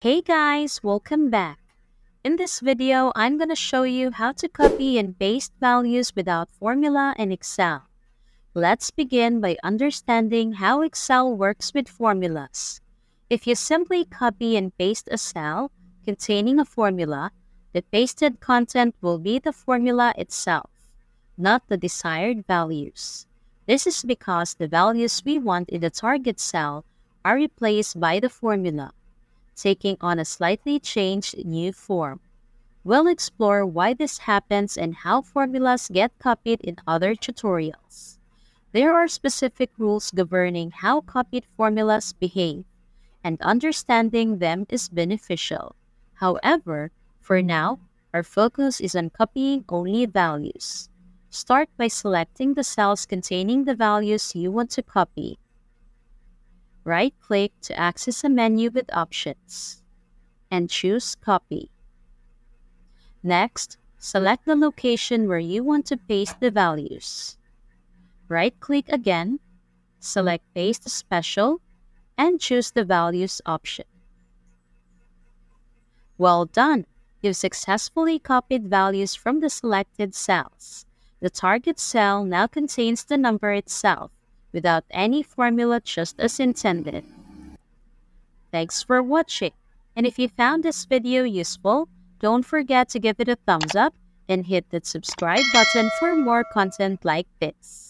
Hey guys, welcome back. In this video, I'm going to show you how to copy and paste values without formula in Excel. Let's begin by understanding how Excel works with formulas. If you simply copy and paste a cell containing a formula, the pasted content will be the formula itself, not the desired values. This is because the values we want in the target cell are replaced by the formula, taking on a slightly changed new form. We'll explore why this happens and how formulas get copied in other tutorials. There are specific rules governing how copied formulas behave, and understanding them is beneficial. However, for now, our focus is on copying only values. Start by selecting the cells containing the values you want to copy. Right-click to access a menu with options, and choose Copy. Next, select the location where you want to paste the values. Right-click again, select Paste Special, and choose the Values option. Well done! You've successfully copied values from the selected cells. The target cell now contains the number itself, without any formula, just as intended. Thanks for watching. And if you found this video useful, don't forget to give it a thumbs up and hit that subscribe button for more content like this.